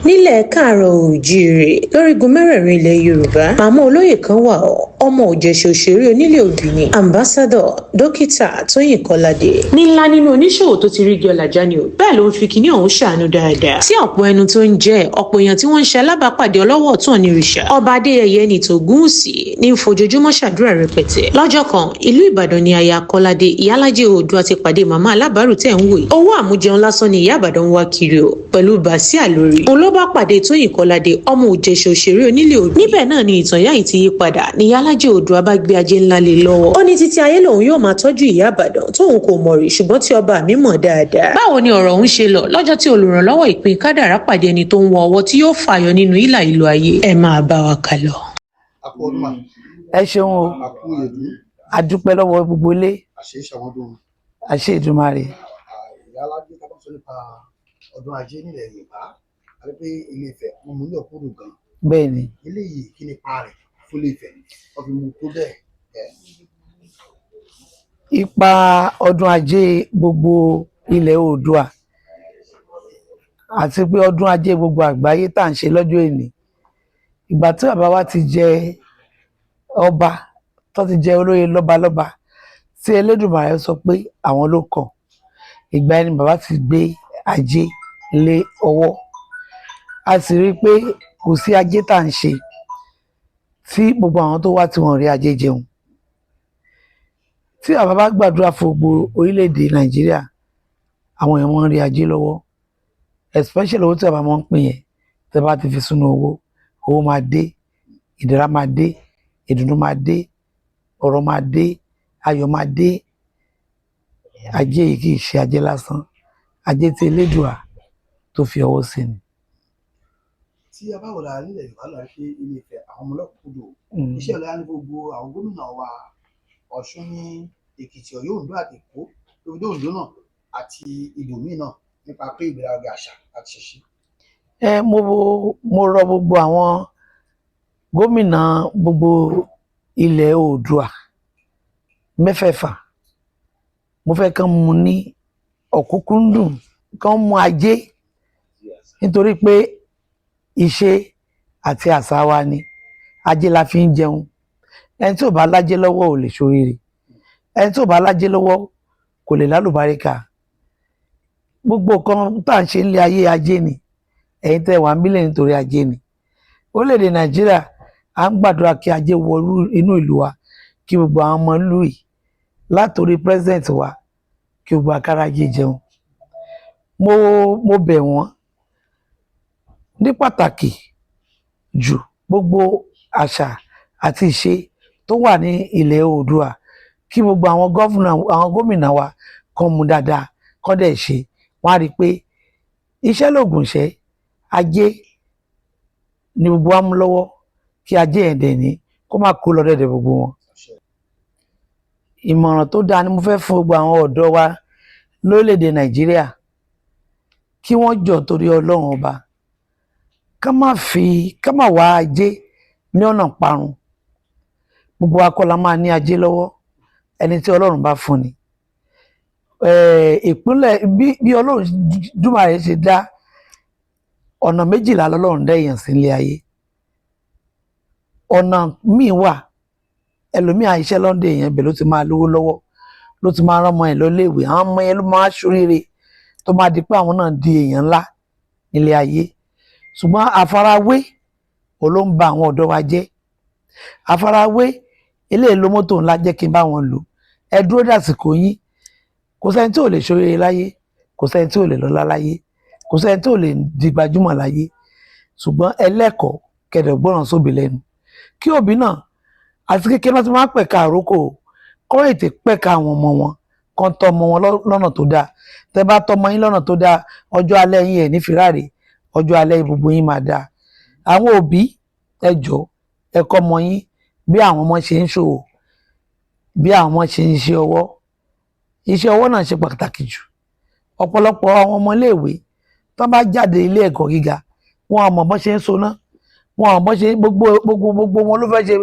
nílẹ̀ káàárọ̀-oòjíire lórígun mẹ́rẹ̀ẹ̀rin ilẹ̀ yorùbá màmá olóyè kan wà ọmọ òjẹ̀ṣà òṣèré onílé òbí ni ambassador dókítà tóyìn kọ́ládé nílá nínú oníṣòwò tó ti rígi ọ̀làjà ni ò bẹ́ẹ̀ ló ń fi kinní ọ̀hún ṣàánú dáadáa tí ọ̀pọ̀ ẹnu tó ń jẹ́ ọ̀pọ̀ èèyàn tí wọ́n ń ṣe alábàápàdé ọlọ́wọ́ ọ̀tún onírìṣà ọba adéyẹyẹ ní tògúnùsì ní fojoojúmọ́ ṣàdúrà rẹpẹtẹ lọ́jọ́ kan ìlú ìbàdàn ni aya kọ́ládé ìyálájẹ oòduà ti pàdé màmá alábàárù tẹ̀ ń wò yìí owó àmújẹun lásán ni ìyá ìbàdàn ń wá kiri o pẹ̀lú bàsíà lórí òun ló bá pàdé tóyìn kọ́ládé ọmọ òjẹ̀ṣà òṣèré onílé òbí níbẹ̀ náà ni ìtàn ìyá yìí ti yí padà ní ìyálájẹ oòduà bá gbé ajé ńlá lé lọ́wọ́ ó ní títí ayé lòun yóò máa tọ́jú ìyá ìbàdàn tóun kò mọ̀ rí ṣùgbọ́n tí ọba mi mọ̀ dáadáa báwo ni ọ̀rọ̀ òun ṣe lọ lọ́jọ́ tí olùrànlọ́wọ́ ìpín kádàrá pàdé ẹni tó ń wọ ọwọ́ tí yóò fàyọ nínú ìlà ìlú ayé ẹ máa bá wa kà lọ. ẹ ṣeun o a dúpẹ́ lọ́wọ́ gbogbo ilé àṣẹ Èdùmàrè. Ìyálájé tá a bá sọ nípa ọdún ajé nílẹ̀ Yorùbá a rí pé Ilé Ifẹ̀ wọn mú ní ọ̀kúndùn gan. bẹ́ẹ̀ ni. eléyìí kí ni ipa rẹ̀ fún Ilé Ifẹ̀ wọ́n fi mú tó bẹ́ẹ̀. ipa ọdún ajé gbogbo ilẹ̀ Oòduà àti pé ọdún ajé gbogbo àgbáyé tá à ń ṣe lọ́jọ́ èní ìgbà tí bàbá wa ti jẹ ọba tó ti jẹ olóyè lọ́balọ́ba tí Elédùmarè sọ pé àwọn ló kàn ìgbà ẹni bàbá ti gbé ajé lé ọwọ́ a sì rí i pé kò sí ajé tá à ń ṣe tí gbogbo àwọn tó wá tí wọ́n rí ajé jẹun tí bàbá bá gbàdúrà fún gbogbo orílẹ̀-èdè Nàìjíríà àwọn èèyàn wọn rí ajé lọ́wọ́ especially owó tí bàbá máa ń pín yẹn tí bàbá ti fi sínú owó máa dé ìdẹ̀ra máa dé ìdùnnú máa dé ọ̀rọ̀ máa dé ayọ̀ máa dé ajé yìí kì í ṣe ajé lásán ajé tí Elédùà tó fi ọwọ́ sí ni. tí a bá wò lára nílẹ̀ Yorùbá lọ ṣe Ilé Ifẹ̀ àwọn ọmọ ọlọ́kùnkúndùn iṣẹ́ ọ̀la ní gbogbo àwọn gómìnà wa Ọ̀ṣun ní Èkìtì Ọ̀yọ́ Oǹdó àti Èkó lórí Oǹdó náà àti ibòmíì náà nípa pé ìgbéraga àṣà àti ṣẹṣẹ. mo rọ gbogbo àwọn gómìnà gbogbo ilẹ̀ Oòduà mẹ́fẹ̀ẹ̀fà mo fẹ́ kán mú ní ọ̀kúnkúndùn kán mú ajé nítorí pé ìṣe àti àṣà wa ni ajé la fi ń jẹun ẹni tí ò bá lájé lọ́wọ́ ò lè ṣoríire ẹni tí ò bá lájé lọ́wọ́ kò lè lálùbáríkà gbogbo kan tá à ń ṣe nílé ayé ajé ni ẹ̀yin tẹ́ wà ń bílẹ̀ nítorí ajé ni orílẹ̀-èdè Nàìjíríà à ń gbàdúrà kí ajé wọ inú ìlú wa kí gbogbo àwọn ọmọ ìlú yìí látòrí president wa kí gbogbo akárájé jẹun mo bẹ̀ wọ́n ní pàtàkì jù gbogbo àṣà àti ìṣe tó wà ní ilẹ̀ Oòduà kí gbogbo àwọn gómìnà wa kan mú dáadáa kán dẹ̀ ṣe wọ́n á rí i pé iṣẹ́ lògùn iṣẹ́ ajé ni gbogbo wa mú lọ́wọ́ kí ajé yẹn dẹ̀ ní kó má kó lọ dẹ̀dẹ̀ gbogbo wọn. ìmọ̀ràn tó dáa ni mo fẹ́ fún gbogbo àwọn ọ̀dọ́ wa lórílẹ̀‐èdè Nàìjíríà kí wọ́n jọ torí Ọlọ́run ọba ká má wá ajé ní ọ̀nà parun gbogbo wa kọ́ la máa ní ajé lọ́wọ́ ẹni tí Ọlọ́run bá fún ni ìpínlẹ̀ bí Ọlọ́run Dùmarè ṣe dá ọ̀nà méjìlá lọ́lọ́run dá èèyàn sí ilé ayé ọ̀nà míì wà ẹlòmíì àìṣẹ́ lọ́ndẹ̀ èèyàn ibẹ̀ ló ti máa lówó lọ́wọ́ ló ti máa rán ọmọ ẹ̀ lọ léèwé àwọn ọmọ yẹn ló máa ṣoríire tó máa di pé àwọn náà di èèyàn ńlá nílé ayé ṣùgbọ́n àfarawé ò ló ń ba àwọn ọ̀dọ́ wa jẹ́ àfarawé eléyìí ló mọ́tò ńlá jẹ́ kí n bá wọn lò ẹ dúró dàsìkò yín kò sẹ́ni tí ò lè ṣoríire láyé kò sẹ́ni tí ò lè lọ́lá láyé kò sẹ́ni tí ò lè di gbajúmọ̀ láyé ṣùgbọ́n ẹlẹ́kọ̀ọ́ kẹ̀dẹ̀ gbọ́ràn sóbì lẹ́nu kí òbí náà àti kékeré náà ti máa ń pẹ̀ka àrókò kọ́ ètè pẹ̀ka àwọn ọmọ wọn kan tọ́ ọmọ wọn lọ́nà tó dáa tẹ́ bá tọ́ ọmọ yín lọ́nà tó dáa ọjọ́ alẹ́ yín ẹ̀ ní fìràrè ọjọ́ alẹ́ gbogbo yín máa dáa àwọn òbí ẹ jọ̀ọ́ ẹ kọ́ ọmọ yín bí àwọn ọmọ ṣe ń ṣòwò bí àwọn ọmọ ṣe ń ṣe ọwọ́ iṣẹ́ ọwọ́ náà ṣe pàtàkì jù ọ̀pọ̀lọpọ̀ àwọn ọmọ iléèwé tó bá jáde ilé ẹ̀kọ́ gíga wọn àmọ́ bọ́n ṣe ń soná wọn àmọ́ ṣe gbogbo wọn ló fẹ́ ṣe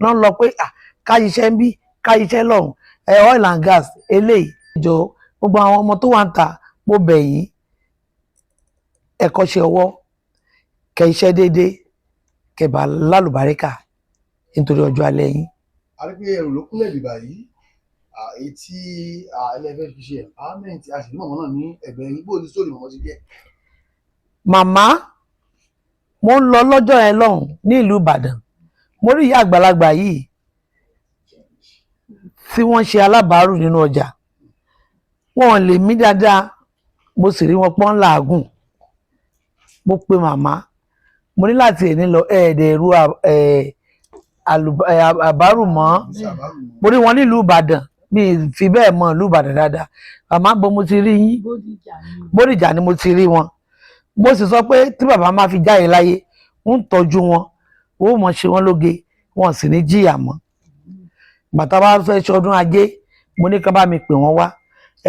náà lọ pé ká iṣẹ́ ń bí ká iṣẹ́ lọ́hùn oil and gas eléyìí jọ gbogbo àwọn ọmọ tó wà ń ta mo bẹ̀ yín ẹ kọ́ṣẹ́ ọwọ́ kẹ́ iṣẹ́ déédéé kẹ́ bá lálùbáríkà nítorí ọjọ́ alẹ́ yín. a rí pé ẹrù ló kúnlẹ̀ bìbà yìí èyí tí ẹlẹ́fẹ́ fi ṣe empowerment a sì ní mọ̀mọ́ náà ní ẹ̀gbẹ́ yín bó ní sórí mọ̀mọ́ ti jẹ́. màmá mo ń lọ lọ́jọ́ yẹn lọ́hùn ní ìlú Ìbàdàn mo rí ìyá àgbàlagbà yìí tí wọ́n ṣe alábàárù nínú ọjà wọn lè mí dáadáa mo sì rí wọn pọ́n làágùn mo pe màmá mo ní láti ẹni lọ ẹ̀ẹ́dẹ̀ẹ̀rú àbárù mọ́ mo rí wọn nílùú Ìbàdàn mi fi bẹ́ẹ̀ mọ ìlú Ìbàdàn dáadáa màmá bó mo ti rí yín Bódìjà ni mo ti rí wọn mo sì sọ pé tí bàbá máa fi jáde láyé ń tọ́jú wọn ó mọ̀ ṣe wọ́n lóge wọn sì ní jìyà mọ́ bàtà bá fẹ́ ṣọdún ajé mo ní ká bá mi pè wọ́n wá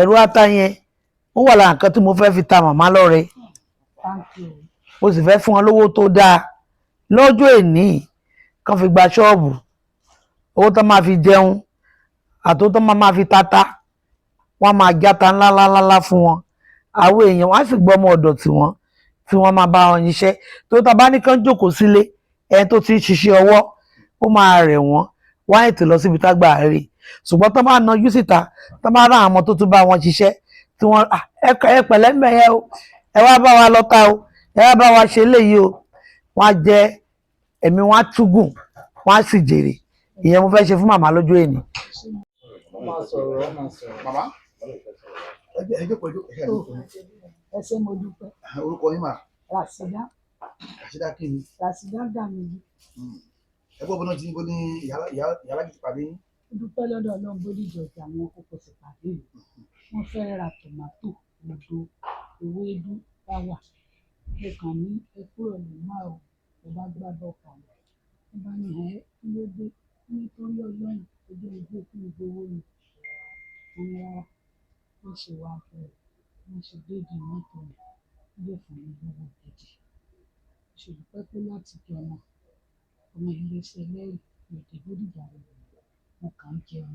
ẹ̀rú ata yẹn ó wà lára nǹkan tí mo fẹ́ fi ta màmá lọ́rẹ mo sì fẹ́ fún wọn lówó tó dáa lọ́jọ́ èní kan fi gba ṣọ́ọ̀bù owó tó máa fi jẹun àti owó tó máa fi tata wọ́n máa játa ńláńláńlá fún wọn àwọn èèyàn wọ́n á sì gbọ́ ọmọ ọ̀dọ̀ tí wọ́n máa bá wọn ṣiṣẹ́ tó tá bá ní kán jókòó sílé ẹni tó ti ń ṣiṣẹ́ ọwọ́ ó máa rẹ̀ wọ́n wọ́n á ètò lọ síbi tágbà rè ṣùgbọ́n tó bá nájú síta tó bá rán àwọn tó tún bá wọn ṣiṣẹ́ tí wọ́n ẹ pẹ̀lẹ́ mẹ́yẹ o ẹ wá bá wa lọ́ta o ẹ wá bá wa ṣe léyìí o wọ́n á jẹ́ ẹ̀mí wọn á túgùn wọ́n á sì jèrè ìyẹn mo fẹ́ ṣe fún màmá lójú èní. màmá ẹjọ́ pẹ̀lú ẹ ṣé mo dúpẹ́. orúkọ yín mà. Rasida kí ni. Rasida Gamiji. ẹgbẹ́ ọ̀bọ̀n náà ti ní bó ní ìyálàjì ti pàdé yín. ó dúpẹ́ lọ́dọ̀ Ọlọ́run Bódìjà ọjà àwọn kókó ti pàdé mi wọ́n fẹ́ ra tòmátò odò ewédú báwà mo kàn ní ẹ kúrò ní máa ò mo bá gbádùn ọkàn mi mo bá ní ẹ kí ló dé nítorí Ọlọ́run ojú ojú kí n gbowó ni wọ́n ní rárá wọ́n ṣe wá fẹ́ wọ́n ṣe déèdì mọ́tò rẹ̀ ilé fún mi lówó gidi ṣùgbọ́n pẹ́pẹ́ láti jọ ọmọ iléeṣẹ́ lẹ́yìn èdè Bódìjà rẹ̀ mo kàn ń jẹun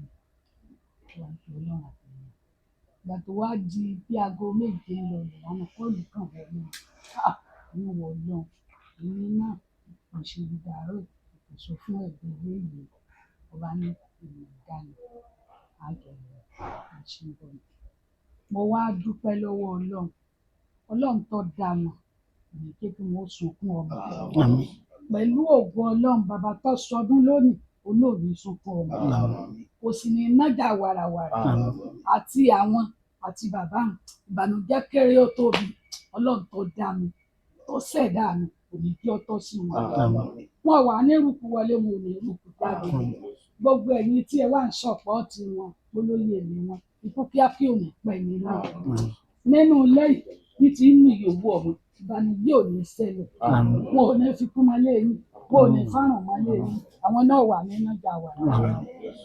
wà ní Ọlọ́run àtẹ̀yìn ìgbà tó wá di bí aago méje lọ làwọn kọ́ọ̀lù kan wọlé inú wọ Ọlọ́run èmi náà kò ṣe ìdàrọ́ ìpèsè fún ẹgbẹ́ ilé ìwé ọba ní ìlú ìdáni àjọyọ̀ àṣìbọn mo wá dúpẹ́ lọ́wọ́ Ọlọ́run tó dáná èmi kékeré wọn sunkún ọmọ pẹ̀lú ògùn Ọlọ́run bàbá tó sọdún lónìí olóòní sunkún ọmọ kò sì ní nájà wàràwàrà àti àwọn àti bàbá mi ìbànújẹ́ kéré ó tóbi Ọlọ́run tó dá mi tó ṣẹ̀dá mi kò ní kí ó tọ́ sí wọn wà ní rúkú wọlé wọn ò ní rúkú jáde gbogbo ẹ̀yin tí ẹ wá ń ṣọ̀pọ̀ tí wọn olóyè ni wọn ikú kíákíá ò ní pẹ́ nínú nínú ilé yìí tí ń ní ìyòwò ọmọ ìbànújẹ́ ò ní ṣẹlẹ̀ wọn ò ní fi kú mọ́lé yín wọn ò ní fárùn mọ́lé yín àwọn náà wà ní nájà wà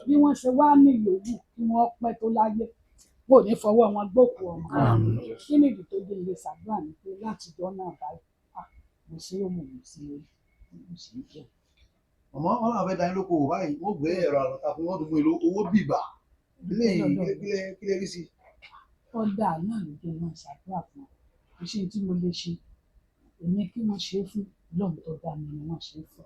bí wọ́n ṣe wá ní ìyòwò kí wọ́n pẹ́ tó láyé wọn ò ní fọwọ́ wọn gbòkú ọmọ kí ni ìdí tó dé ilé ṣàdúrà ní pé látijọ́ náà báyìí mo ṣe é mo ṣe é jẹ. ọmọ wọn làwọn fẹẹ dání lóko báyìí wọn gbé ẹ̀rọ àlọta fún wọn tó fún èlò owó bìbà ilé kílẹ rí sí. ọ̀dà náà ló jẹ́ náà ṣàdúrà fún ọ ṣé tí mo lè ṣe èmi kí wọ́n ṣe é fún Ọlọ́run tó dá mi ni wọ́n ṣe é fún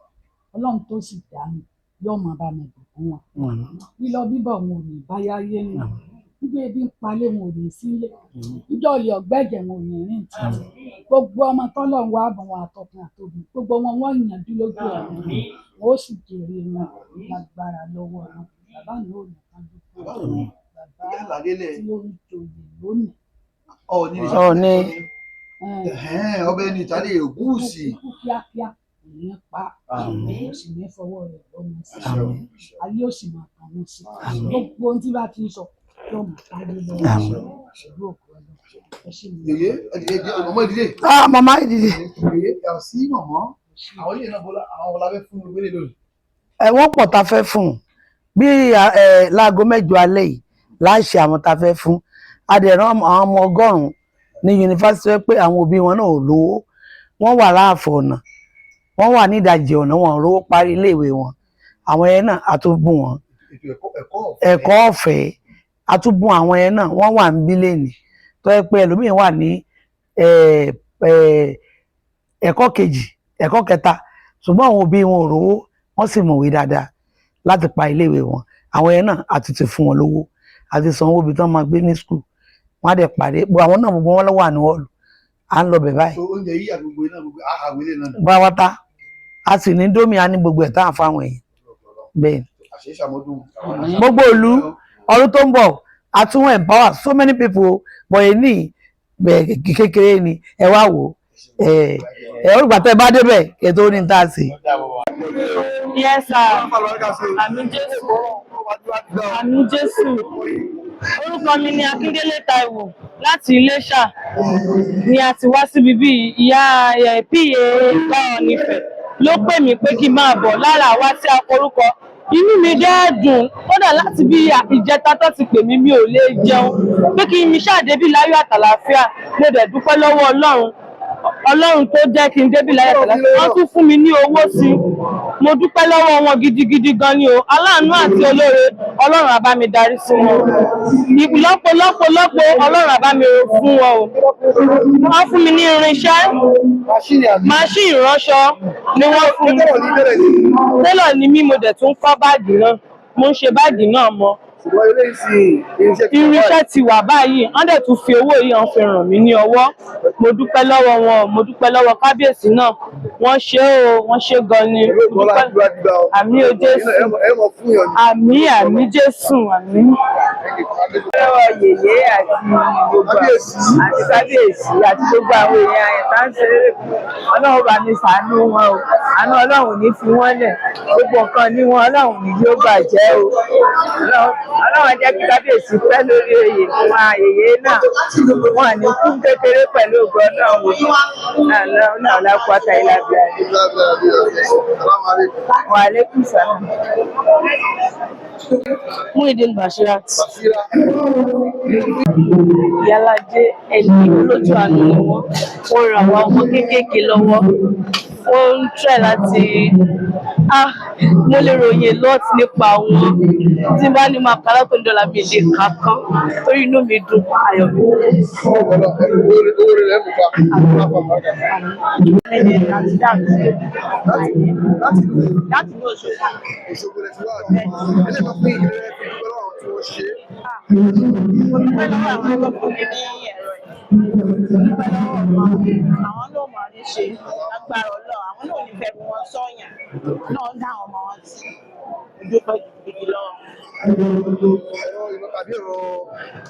Ọlọ́run tó sì dá mi yóò máa bá mi bùkún wọn lílọ bíbọ̀ wọn ò ní báyá yé nù nígbà ebi ń palẹ̀ wọn ò ní sílé níjọ́ ilé ọ̀gbẹ́jẹ̀ wọn ò ní rìn tì gbogbo ọmọ tọ́lọ́run wá bọ̀ wọn àtọkùn àtòbí gbogbo wọn wọ́n yànjú lójú ọ̀run wọn ó sì jèrè wọn lágbára lọ́wọ́ wọn bàbá mi ò ní ká dúpọ̀ bàbá tí ó ń joyè lónìí. ọbẹ̀ ní ìtàlẹ̀ ògúùsì. ikú kíákíá ìyẹn pa ó sì ní fọwọ́ rẹ̀ lọ́mọ sí ayé ó sì máa kàn wọ́n sí gbogbo ohun tí bá ti ń sọ yóò máa kárí lọ́wọ́ ṣùgbọ́n òkú ọlọ́run ẹ ṣe mi. èyí ọmọ ìdílé. màmá ìdílé. èyí yàrá sí mọ̀mọ́ àwọn ilé náà bọ́lá àwọn ọlá fẹ́ fún gbélé lónìí. wọ́n pọ̀ ta fẹ́ fún un bí láago mẹ́jọ alẹ́ yìí láṣẹ àwọn ta fẹ́ fún adẹ̀rán àwọn ọmọ 100 ní yunifásitì pé àwọn òbí wọn náà ò lówó wọ́n wà láàfọ̀ ọ̀nà wọ́n wà ní ìdajì ọ̀nà wọn ò rówó parí iléèwé wọn àwọn yẹn náà àtúbùn wọn ẹ̀kọ́ ọ̀fẹ́ àtúbùn àwọn yẹn náà wọ́n wà ń bí lẹ́nì tó yẹ pé ẹlòmíín wà ní ẹ̀kọ́ kejì ẹ̀kọ́ kẹta ṣùgbọ́n àwọn òbí wọn ò rówó wọ́n sì mọ̀wé dáadáa láti pa iléèwé wọn àwọn yẹn náà àti ti fún wọn lówó àti sanwó ibi tí wọ́n máa gbé ní skul wọ́n á dẹ̀ pàdé àwọn náà gbogbo wọn lọ́wọ́ àní hall à ń lọ bẹ̀ báyìí. oúnjẹ yìí àti gbogbo iná gbogbo àhàwélé náà. báwátá a sì ní dómi a ní gbogbo ẹ̀ tá à ń fáwọn èèyàn bẹ́ẹ̀ gbogbo ìlú ọdún tó ń bọ̀ a tún empower so many people but èyí kékeré ni ẹ wá wò olùgbà tẹ́ bá débẹ̀ ètò ní tá a sì. Yes sir, àmì Jésù orúkọ mi ni Akíndélé Táíwò láti Iléṣà ni a ti wá síbi bí ìyá PA Báwọn Nífẹ̀ẹ́ ló pè mí pé kí n máa bọ̀ lára àwa tí a forúkọ inú mi dẹ́ dùn kódà láti bí ìjẹta tó ti pè mí mi ò lè jẹun pé kí n ṣàdébí láyọ̀ àtàlàáfíà mo dẹ̀ dúpẹ́ lọ́wọ́ Ọlọ́run tó jẹ́ kí n débí láyọ̀ àtàlàáfíà wọ́n tún fún mi ní owó sí mo dúpẹ́ lọ́wọ́ wọn gidigidi gan ni o aláàánú àti olóore Ọlọ́run á bá mi darí sí wọn lọ́pọ̀lọpọ̀ Ọlọ́run á bá mi fún wọn o wọ́n fún mi ní irinṣẹ́ máṣíìnì ìránṣọ ni wọ́n fún mi télọ̀ ni mí mo dẹ̀ tún kọ́ báàgì náà mo ń ṣe báàgì náà mọ́ irinṣẹ́ ti wà báyìí wọ́n dẹ̀ tún fi owó yìí hàn fi ràn mí ní ọwọ́ mo dúpẹ́ lọ́wọ́ wọn mo dúpẹ́ lọ́wọ́ kábíyèsí náà wọ́n ṣe wọ́n ṣe gan ni àmì o Jésù àmì Jésù àmì. lọ́wọ́ yèyé àti gbogbo àti kábíyèsí àti gbogbo àwọn èèyàn àyẹ̀tá ń ṣeré Ọlọ́run bá mi ṣàánú wọn o àánú Ọlọ́run ní fi wọ́n lẹ̀ gbogbo nǹkan ní wọn Ọlọ́run ní yóò bàjẹ́ o Ọlọ́run jẹ́ kí kábíyèsí pẹ́ lórí oyè fún àyèyé náà wọn ní kú kékeré pẹ̀lú ògo Ọlọ́run náà lápáta ìlàbíà wa alaikum salam. Muideen Bashirat Ìyálájé ẹni olójú àánú ni wọ́n ràn àwọn ọmọ kéékèèké lọ́wọ́ wọ́n ń try láti mo lè ròyìn lot nípa wọn tí bá ní máa kálá tó ń dọ́là mi lè kà kán torí inú mi dùn ayọ̀ mi. Àwọn ló mọ̀ ní ṣe agbára Ọlọ́run àwọn náà ò ní fẹ́ bí wọ́n sọ̀yàn náà dá àwọn ọmọ wọn sí ìdúpẹ́ gidigidi lọ́wọ́.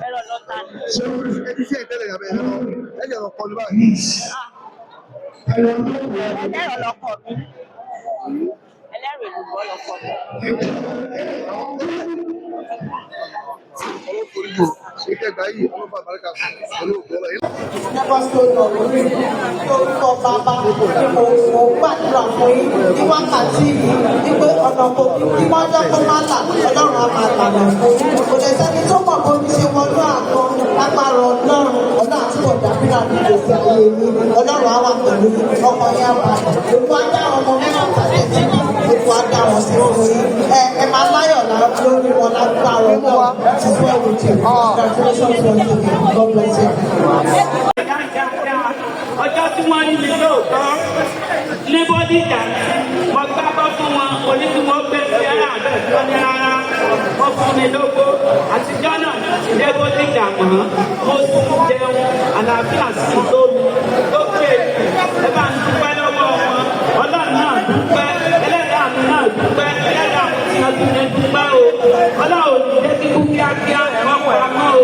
Ẹ̀rọ lọ́ta ni. Ẹlẹ́rọ lọkọ mi. Ẹlẹ́rìí ìlúbọ lọkọ mi. Never so long orúkọ bàbá mo gbàdúrà fún yín ní wákàtí yìí wípé ọ̀nà kò kí wọ́n jẹ́ kó má là Ọlọ́run á máa lànà fún yín kò lè sẹ́ni tó mọ̀ bó ní ṣe wọnú àgbọn lágbára Ọlọ́run àtúbọ̀ dábìrà ní gbèsè ayé yín Ọlọ́run á wà pẹ̀lú ọkọ̀ yá balẹ̀ olú ajá ọmọ mẹ́ta tàbí olú ajá wọn sí fún yín ẹ máa láyọ̀ lórí wọn lágbára Ọlọ́run ti fún ẹ̀rù tẹ̀ congratulations once again God bless you. Ọjọ́ tí wọ́n rí mi lóòótọ́ ní bódìjà mo gbábọ́ fún wọn onídùúgbò gbèsè ara àbẹ̀tọ́ ní rárá wọ́n fún mi lógo àtijọ́ náà ní bódìjà mọ́ mo sì jẹun àlàáfíà sí tó mi tó pè é bá ń dúpẹ́ lọ́wọ́ wọn Ọlọ́run náà dúpẹ́ ẹlẹ́dàá mi náà dúpẹ́ ẹlẹ́dàá mi ti ọdún ní dúpẹ́ o Ọlọ́run ò ní jẹ́ kí kú kíákíá ẹ̀wọ̀n pamọ́ o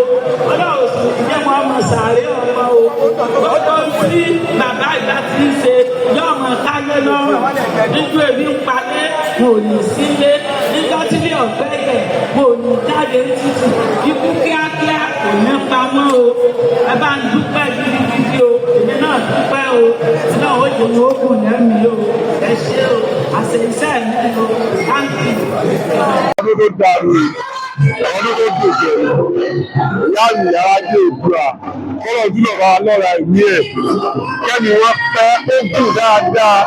Ọlọ́run sì ní jẹ́ wọn ọmọ sàárè ọmọ o gbogbo tí bàbá ìgbà tí ń ṣe yóò mọ káyé lọ́rùn níjọ́ èmi ń palẹ̀ mo ní sílé níjọ́ tí ní ọ̀gbẹ́ yẹ̀ mo ní jáde títì ikú kíákíá kò ní pamọ́ o ẹ bá ń dúpẹ́ gidigidi o èmi náà dúpẹ́ o náà ó yẹ ní ogun lẹ́mí o ẹ ṣé o àṣẹ iṣẹ́ mi o káńtì. ọdún tó dàrú ọdún tó dòjò ìyá mi yàrá dé ìbúra kọ́lọ̀ dúró bá lọ́ra ìwé ẹ̀ kẹ́mi wọ́n pẹ́ ó kù dáadáa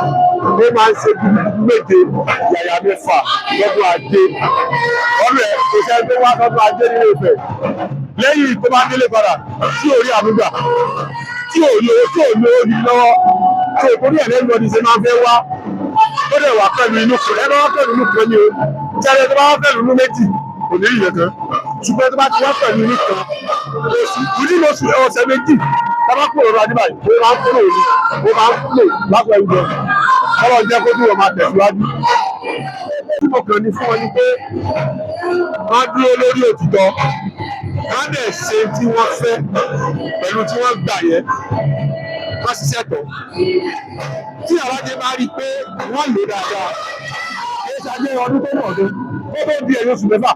ó máa ń ṣe méje yàyà mẹ́fà lọ́dún ajé ọ̀rẹ́ kò sẹ́ni tó wá lọ́dún ajé nílé Ifẹ̀ lẹ́yìn tó bá délé padà tí ò rí àmúgbà tí ò lówó ní lọ́wọ́ tó torí ẹ̀ lẹ́nu ọdún ṣe máa fẹ́ wá ó dẹ̀ wá pẹ̀lú inú kan ẹ bá wá pẹ̀lú inú kan ni o tí ẹni tó bá wá pẹ̀lú inú méjì kò ní ìyẹn kan ṣùgbọ́n tó bá ti wá pẹ̀lú inú kan oṣù lóṣù ọ̀sẹ̀ méjì tábà kúrò lọ́dọ̀ adébáyé ó máa ń kúrò ní ó máa ń kúrò lápẹ̀ ìjọ ọlọ́run jẹ́ kó dúró máa tẹ̀síwájú. tí mo kàn ní fún wọn ni pé wọ́n dúró lórí òtítọ́ wọ́n dẹ̀ ṣe tí wọ́n fẹ́ pẹ̀lú tí wọ́n gbà yẹn wọ́n ṣiṣẹ́ tọ̀. tí àwájẹ bá rí i pé wọ́n lò dáadáa ó ṣàjẹ́ ọdún tó pọ̀ tó ó tó di ẹ̀yìn oṣù mẹ́fà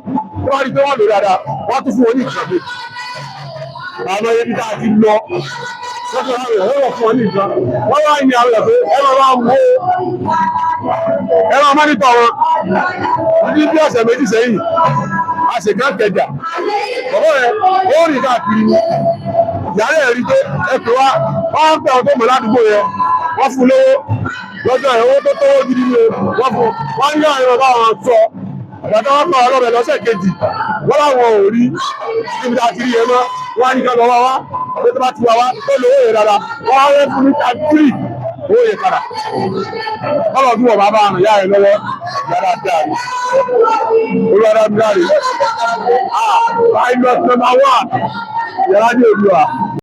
tó wá rí i pé wọ́n lò dáadáa wọ́n tún fún wọn ní ìkànnì. àwọn ẹbí tá a ti lọ wọ́n tún láwọn ẹ̀rọ wọ̀ fún wọn ní ìkan wọ́n wá ní àwọn ẹ̀fẹ́ ẹ̀rọ máa ń wo ẹ̀rọ mọ́nítọ̀ wọn ní bí ọ̀sẹ̀ méjì sẹ́yìn àṣekà kẹjà bàbá rẹ̀ ó rìn káàkiri ìyáálé rí pé ẹ̀pẹ̀ wá wọ́n ń pẹ̀ ọ́ tó mọ̀ ládùúgbò yẹn wọ́n fún lówó lọ́jọ́ ẹ̀ owó tó tówó gidi ni wọ́n fún wọ́n ń yá ẹ̀rọ bá wọn sọ àgbàdo wọn kọ́ ọlọ́bẹ̀ lọ́sẹ̀ kejì wọ́n láwọn ò rí níbi tá a ti rí yẹn mọ́ wọ́n á ní ká lọ wá pé tó bá ti wá wá tó lówó yẹn dáadáa wọ́n á rẹ́ fún ní tàbí owó yẹn padà kọ́lọ̀ tí wọ́n bá bá àrùn yá ẹ̀ lọ́wọ́ yàrá dáa ni olùwàdà mi láre minus number 1 yàrá ní Oòduà.